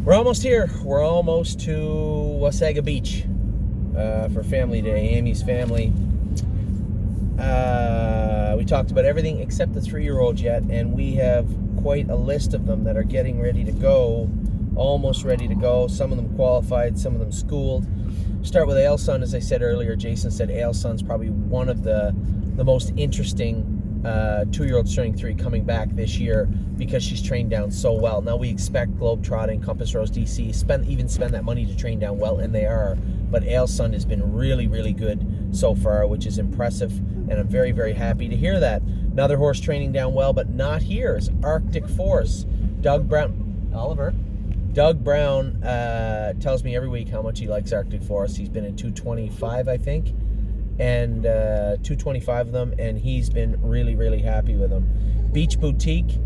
We're almost here. We're almost to Wasaga Beach for family day. Amy's family. We talked about everything except the 3-year-old yet, and we have quite a list of them that are getting ready to go, almost ready to go. Some of them qualified, some of them schooled. Start with Ailson, as I said earlier. Jason said Ailson's probably one of the most interesting 2-year-old turning 3 coming back this year because she's trained down so well. Now we expect Globetrotting, Compass Rose DC, spend that money to train down well, and they are. But Ailson has been really, really good so far, which is impressive, and I'm very, very happy to hear that. Another horse training down well, but not here, is Arctic Force. Doug Brown tells me every week how much he likes Arctic Force. He's been in 225, I think, and 225 of them, and he's been really, really happy with them. Beach Boutique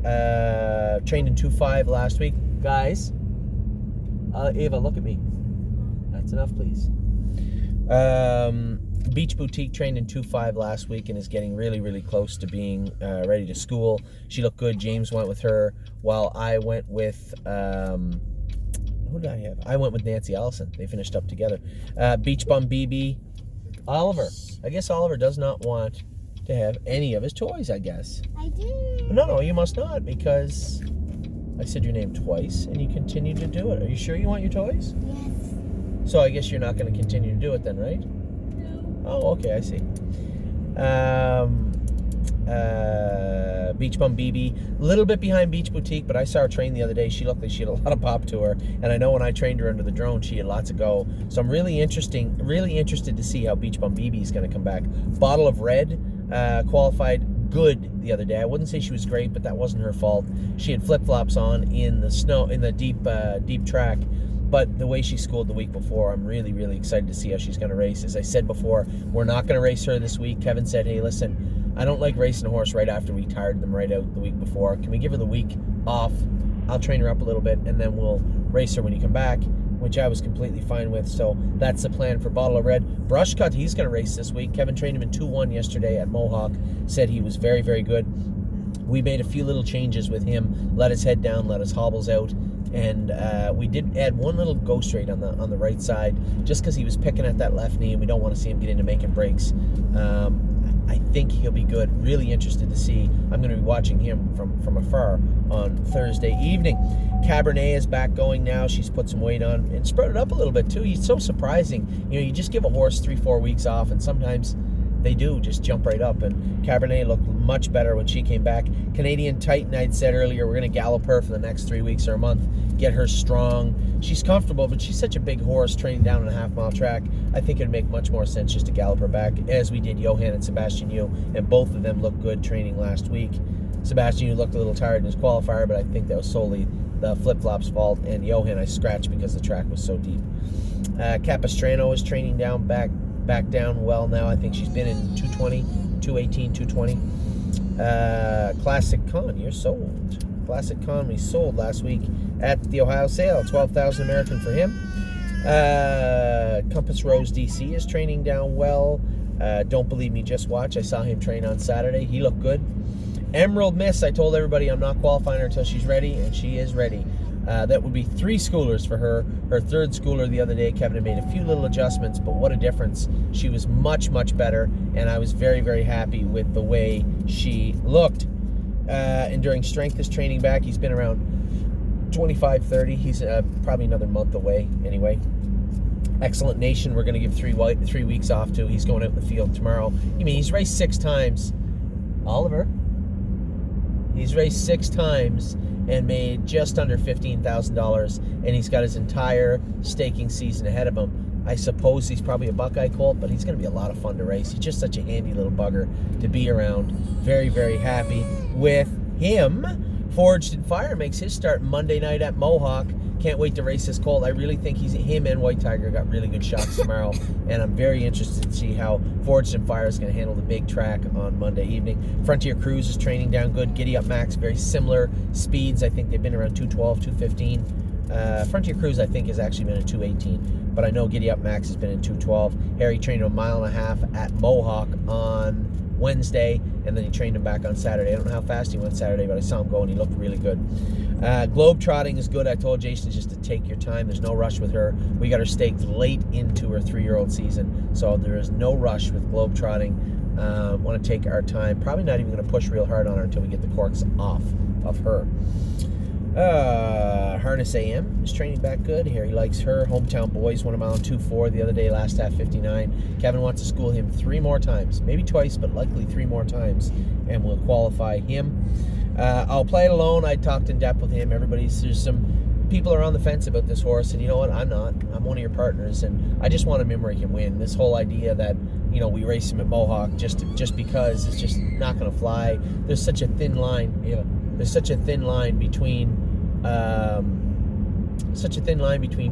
trained in 2.5 last week. Guys, Ava, look at me. That's enough, please. Beach Boutique trained in 2.5 last week and is getting really, really close to being ready to school. She looked good. James went with her, while I went with who did I have? I went with Nancy Allison. They finished up together. Beach Bum BB. Oliver. I guess Oliver does not want to have any of his toys, I guess. I do. No, you must not, because I said your name twice and you continue to do it. Are you sure you want your toys? Yes. So I guess you're not going to continue to do it then, right? No. Oh, okay, I see. Beach Bum BB, a little bit behind Beach Boutique, but I saw her train the other day. She looked like she had a lot of pop to her, and I know when I trained her under the drone, she had lots of go. So I'm really interested to see how Beach Bum BB is going to come back. Bottle of Red qualified good the other day. I wouldn't say she was great, but that wasn't her fault. She had flip-flops on in the snow, in the deep track. But the way she schooled the week before, I'm really, really excited to see how she's going to race. As I said before, we're not going to race her this week. Kevin said, hey, listen, I don't like racing a horse right after we tired them right out the week before. Can we give her the week off? I'll train her up a little bit, and then we'll race her when you come back, which I was completely fine with. So that's the plan for Bottle of Red. Brushcut, he's going to race this week. Kevin trained him in 2-1 yesterday at Mohawk. Said he was very, very good. We made a few little changes with him. Let his head down, let his hobbles out. And we did add one little go straight on the right side, just because he was picking at that left knee, and we don't want to see him get into making breaks. I think he'll be good. Really interested to see. I'm going to be watching him from afar on Thursday evening. Cabernet is back going now. She's put some weight on and spread it up a little bit too. He's so surprising. You know, you just give a horse 3-4 weeks off, and sometimes they do just jump right up, and Cabernet looked much better when she came back. Canadian Titan, I'd said earlier, we're going to gallop her for the next 3 weeks or a month, get her strong. She's comfortable, but she's such a big horse training down on a half-mile track. I think it'd make much more sense just to gallop her back, as we did Johan and Sebastian Yu, and both of them looked good training last week. Sebastian Yu looked a little tired in his qualifier, but I think that was solely the flip-flops fault, and Johan I scratched because the track was so deep. Capistrano is training down back down well now. I think she's been in 220, 218, 220. Classic Con, you're sold. Classic Con, we sold last week at the Ohio sale. 12,000 American for him. Compass Rose DC is training down well. Don't believe me, just watch. I saw him train on Saturday. He looked good. Emerald Miss, I told everybody I'm not qualifying her until she's ready, and she is ready. That would be 3 schoolers for her. Her 3rd schooler the other day, Kevin had made a few little adjustments, but what a difference. She was much, much better, and I was very, very happy with the way she looked. And during strength is training back. He's been around 25, 30. He's probably another month away anyway. Excellent Nation, we're going to give 3 weeks off to. He's going out in the field tomorrow. I mean, he's raced 6 times. Oliver? He's raced 6 times and made just under $15,000, and he's got his entire staking season ahead of him. I suppose he's probably a Buckeye colt, but he's going to be a lot of fun to race. He's just such a handy little bugger to be around. Very, very happy with him. Forged in Fire makes his start Monday night at Mohawk. Can't wait to race this colt. I really think him and White Tiger got really good shots tomorrow, and I'm very interested to see how Forged in Fire is going to handle the big track on Monday evening. Frontier Cruise is training down good. Giddy Up Max, very similar speeds. I think they've been around 212, 215. Frontier Cruise, I think, has actually been at 218, but I know Giddy Up Max has been in 212. Harry trained a 1.5 miles at Mohawk on Wednesday, and then he trained him back on Saturday. I don't know how fast he went Saturday, but I saw him go and he looked really good. Globe trotting is good. I told Jason just to take your time. There's no rush with her. We got her staked late into her 3-year-old season, so there is no rush with globe trotting. Want to take our time. Probably not even going to push real hard on her until we get the corks off of her. Harness AM is training back good. Harry likes her. Hometown Boys, 1 mile and 2:4 the other day, last half 59. Kevin wants to school him 3 more times, maybe twice, but likely 3 more times, and we'll qualify him. I'll play it alone. I talked in depth with him. There's some people are on the fence about this horse, and you know what? I'm not. I'm one of your partners, and I just want him where he can win. This whole idea that, you know, we race him at Mohawk just because it's just not going to fly. There's such a thin line. There's such a thin line between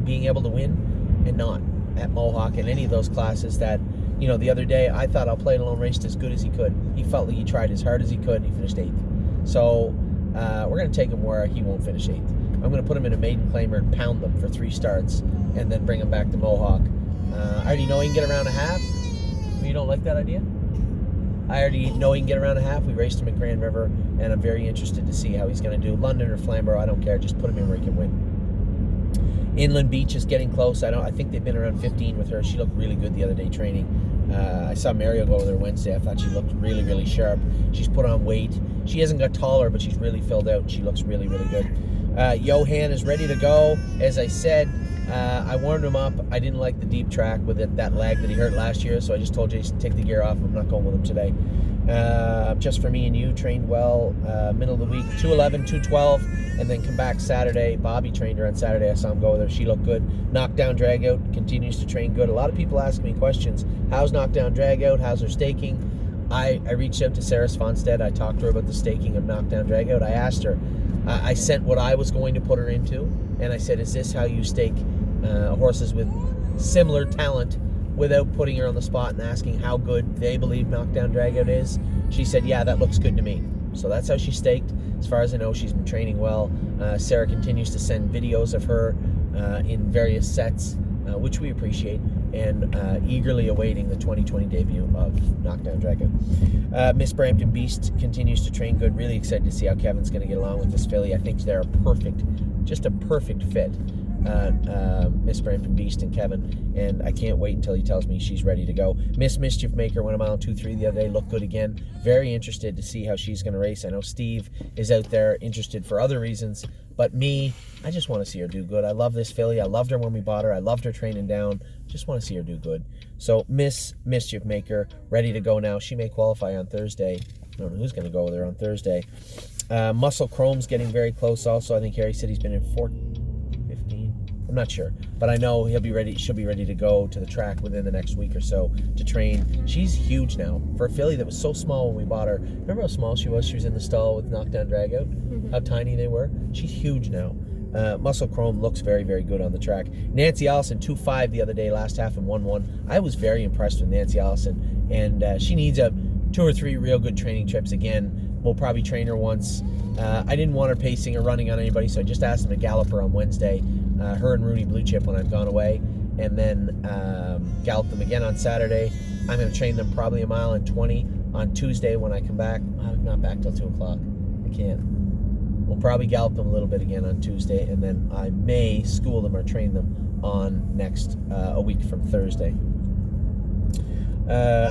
being able to win and not at Mohawk in any of those classes. That, you know, the other day I thought I'll play it alone raced as good as he could. He felt like he tried as hard as he could, and he finished 8th. So we're going to take him where he won't finish 8th. I'm going to put him in a maiden claimer and pound them for 3 starts, and then bring him back to Mohawk. I already know he can get around a half. You don't like that idea? I already know he can get around a half. We raced him at Grand River, and I'm very interested to see how he's going to do. London or Flamborough, I don't care. Just put him in where he can win. Inland Beach is getting close. I think they've been around 15 with her. She looked really good the other day training. I saw Mario go with her Wednesday. I thought she looked really, really sharp. She's put on weight. She hasn't got taller, but she's really filled out. She looks really, really good. Johan is ready to go. As I said, I warmed him up. I didn't like the deep track with that leg that he hurt last year, so I just told Jason, take the gear off. I'm not going with him today. Just for me and you, trained well. Middle of the week, 2:11, 2:12, and then come back Saturday. Bobby trained her on Saturday. I saw him go with her. She looked good. Knockdown drag out, continues to train good. A lot of people ask me questions. How's knockdown drag out? How's her staking? I reached out to Sarah Svanstead. I talked to her about the staking of knockdown drag out. I asked her, I sent what I was going to put her into, and I said, is this how you stake horses with similar talent without putting her on the spot and asking how good they believe knockdown dragout is? She said, yeah, that looks good to me. So that's how she's staked. As far as I know, she's been training well. Sarah continues to send videos of her in various sets, which we appreciate, and eagerly awaiting the 2020 debut of Knockdown Dragon. Miss Brampton Beast continues to train good. Really excited to see how Kevin's going to get along with this filly. I think they're just a perfect fit, Miss Brampton Beast and Kevin, and I can't wait until he tells me she's ready to go. Miss Mischief Maker went a mile and 2:3 the other day, looked good again. Very interested to see how she's going to race. I know Steve is out there interested for other reasons, but me, I just want to see her do good. I love this filly. I loved her when we bought her. I loved her training down. Just want to see her do good. So Miss Mischief Maker, ready to go now. She may qualify on Thursday. I don't know who's going to go with her on Thursday. Muscle Chrome's getting very close also. I think Harry said he's been in 15. I'm not sure, but I know she'll be ready to go to the track within the next week or so to train. She's huge now. For a filly that was so small when we bought her. Remember how small she was? She was in the stall with Knockdown Dragout. Mm-hmm. How tiny they were. She's huge now. Muscle Chrome looks very, very good on the track. Nancy Allison, 2.5 the other day, last half in 1-1. I was very impressed with Nancy Allison, and she needs 2 or 3 real good training trips again. We'll probably train her once. I didn't want her pacing or running on anybody, so I just asked them to gallop her on Wednesday, her and Rooney Blue Chip when I've gone away, and then gallop them again on Saturday. I'm going to train them probably 1 mile and 20 on Tuesday when I come back. I'm not back till 2 o'clock. I can't. We'll probably gallop them a little bit again on Tuesday, and then I may school them or train them on next a week from Thursday.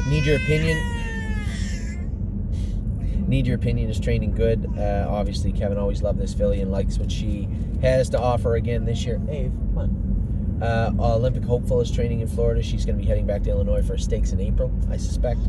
Need Your Opinion. Need Your Opinion is training good. Obviously, Kevin always loved this filly and likes what she has to offer again this year. Ave, come on. Olympic Hopeful is training in Florida. She's going to be heading back to Illinois for stakes in April, I suspect.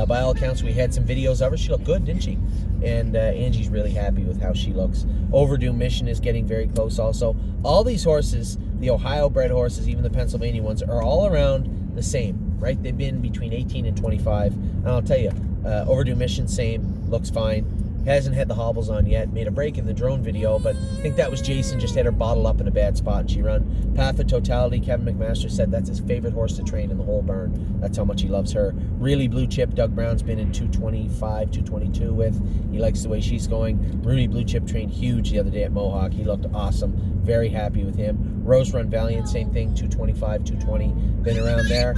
By all accounts, we had some videos of her. She looked good, didn't she? And Angie's really happy with how she looks. Overdue Mission is getting very close also. All these horses, the Ohio-bred horses, even the Pennsylvania ones, are all around the same, right? They've been between 18 and 25. And I'll tell you, Overdue Mission, same, looks fine. Hasn't had the hobbles on yet. Made a break in the drone video, but I think that was Jason. Just had her bottled up in a bad spot and she run. Path of Totality, Kevin McMaster said that's his favorite horse to train in the whole barn. That's how much he loves her. Really Blue Chip, Doug Brown's been in 225, 222 with. He likes the way she's going. Rooney Blue Chip trained huge the other day at Mohawk. He looked awesome. Very happy with him. Rose Run Valiant, same thing, 225, 220. Been around there.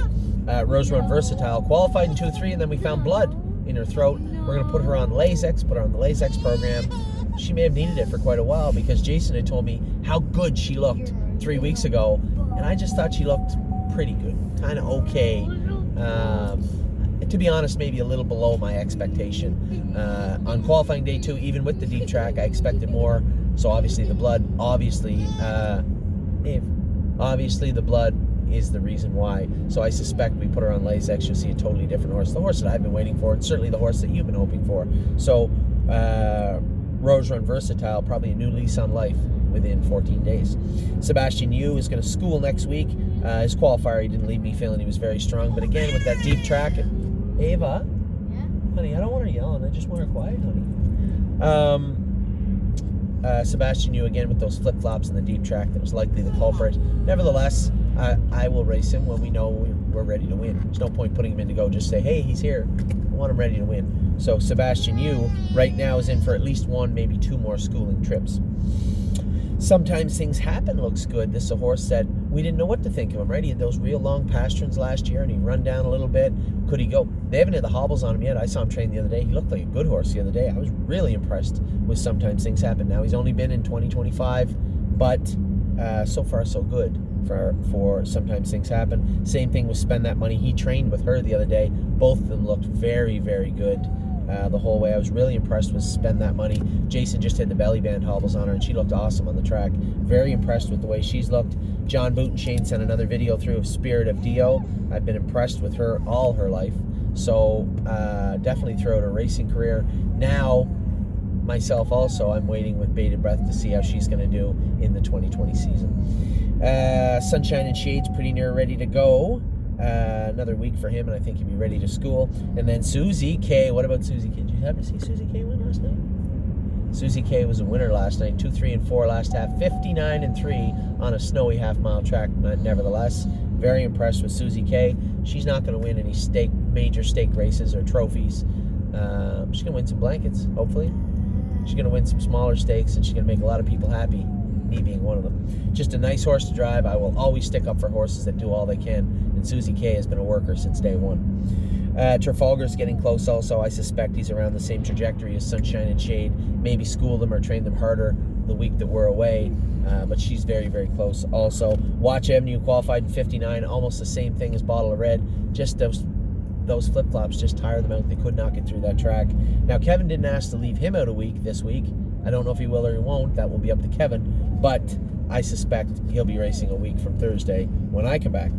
Rose Run Versatile qualified in 2-3, and then we found Blood. in her throat. We're going to put her on Lasix, put her on the Lasix program. She may have needed it for quite a while because Jason had told me how good she looked 3 weeks ago, and I just thought she looked pretty good, kind of okay. To be honest, maybe a little below my expectation. On qualifying day 2, even with the deep track, I expected more. So obviously the blood, obviously the blood is the reason why. So I suspect we put her on Lasix, you'll see a totally different horse. The horse that I've been waiting for, and certainly the horse that you've been hoping for. So Rose Run Versatile, probably a new lease on life within 14 days. Sebastian Yu is going to school next week. His qualifier, he didn't leave me feeling he was very strong. But again, with that deep track, Ava, yeah? Honey, I don't want her yelling. I just want her quiet, honey. Sebastian Yu, again, with those flip-flops in the deep track, that was likely the culprit. Nevertheless, I will race him when we know we're ready to win. There's no point putting him in to go. Just say, hey, he's here. I want him ready to win. So Sebastian Yu right now is in for at least 1, maybe 2 more schooling trips. Sometimes Things Happen looks good. This is a horse that we didn't know what to think of him, right? He had those real long pasterns last year, and he run down a little bit. Could he go? They haven't had the hobbles on him yet. I saw him train the other day. He looked like a good horse the other day. I was really impressed with Sometimes Things Happen. Now, he's only been in 2025, but so far so good for Sometimes Things Happen. Same thing with Spend That Money. He trained with her the other day. Both of them looked very, very good the whole way. I was really impressed with Spend That Money. Jason just had the belly band hobbles on her, and she looked awesome on the track. Very impressed with the way she's looked. John Boot and Shane sent another video through of Spirit of Dio. I've been impressed with her all her life. So definitely throughout her racing career. Now, myself also, I'm waiting with bated breath to see how she's going to do in the 2020 season. Sunshine and Shade's pretty near ready to go. Another week for him, and I think he'll be ready to school. And then Susie K. What about Susie K? Did you happen to see Susie K win last night? Susie K was a winner last night. 2, 3, and 4 last half. 59 and 3 on a snowy half-mile track. Nevertheless, very impressed with Susie K. She's not going to win any major stake races or trophies. She's going to win some blankets, hopefully. She's going to win some smaller stakes, and she's going to make a lot of people happy, me being one of them. Just a nice horse to drive. I will always stick up for horses that do all they can, and Susie K has been a worker since day one. Trafalgar's getting close also. I suspect he's around the same trajectory as Sunshine and Shade. Maybe school them or train them harder the week that we're away, but she's very, very close also. Watch Avenue qualified in 59, almost the same thing as Bottle of Red. Just those flip-flops just tire them out. They could not get through that track. Now, Kevin didn't ask to leave him out a week this week. I don't know if he will or he won't. That will be up to Kevin, but I suspect he'll be racing a week from Thursday when I come back.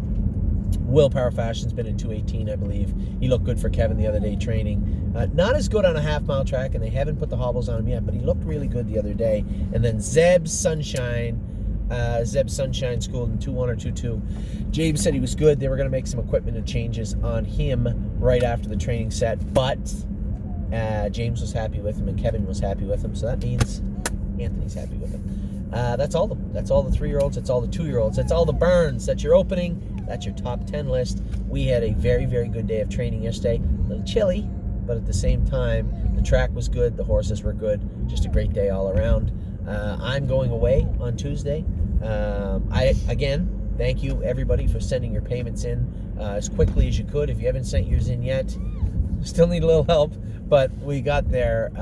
Willpower Fashion's been in 218, I believe. He looked good for Kevin the other day training. Not as good on a half-mile track, and they haven't put the hobbles on him yet, but he looked really good the other day. And then Zeb Sunshine schooled in 2-1 or 2-2. James said he was good. They were going to make some equipment and changes on him right after the training set, but James was happy with him and Kevin was happy with him, so that means Anthony's happy with him. That's all the 3-year-olds. That's all the 2-year-olds. That's all the Burns. That's your opening. That's your top 10 list. We had a very, very good day of training yesterday. A little chilly, but at the same time, the track was good. The horses were good. Just a great day all around. I'm going away on Tuesday. Again, thank you everybody for sending your payments in as quickly as you could. If you haven't sent yours in yet, still need a little help, but we got there.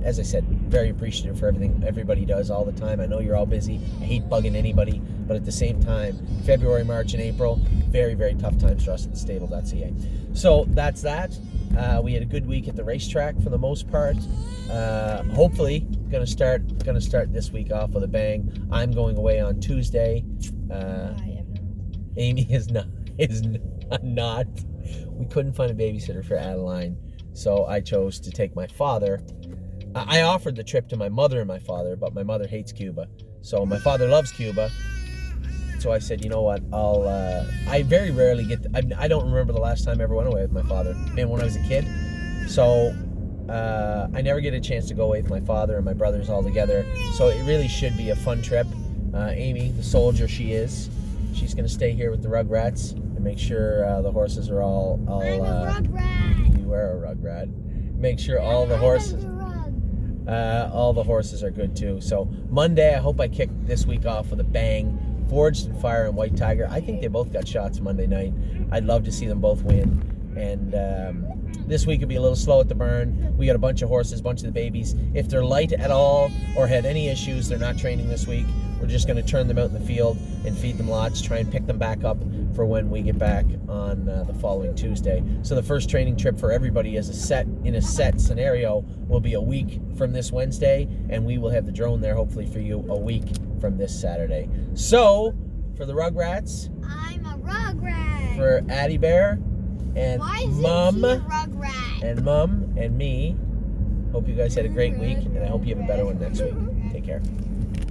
As I said, very appreciative for everything everybody does all the time. I know you're all busy. I hate bugging anybody, but at the same time, February, March, and April, very, very tough times for us at thestable.ca. So that's that. We had a good week at the racetrack for the most part. Hopefully, gonna start this week off with a bang. I'm going away on Tuesday. Amy is not. We couldn't find a babysitter for Adeline, so I chose to take my father. I offered the trip to my mother and my father, but my mother hates Cuba. So my father loves Cuba. So I said, you know what, I very rarely I don't remember the last time I ever went away with my father. Man, when I was a kid. So I never get a chance to go away with my father and my brothers all together. So it really should be a fun trip. Amy, the soldier she is, she's going to stay here with the Rugrats and make sure the horses are all I'm a rugrat. You are a Rugrat. Make sure all the horses... all the horses are good too. So Monday, I hope I kick this week off with a bang. Forged and Fire and White Tiger. I think they both got shots Monday night. I'd love to see them both win. And this week will be a little slow at the burn. We got a bunch of horses, a bunch of the babies. If they're light at all or had any issues, they're not training this week. We're just going to turn them out in the field and feed them lots, try and pick them back up for when we get back on the following Tuesday. So the first training trip for everybody is in a set scenario will be a week from this Wednesday, and we will have the drone there hopefully for you a week from this Saturday. So for the Rugrats, I'm a Rugrat. for Addie Bear and Why isn't Mum he a Rugrat? and Mum and me, hope you guys had a great week, and I hope you have a better one next week. Take care.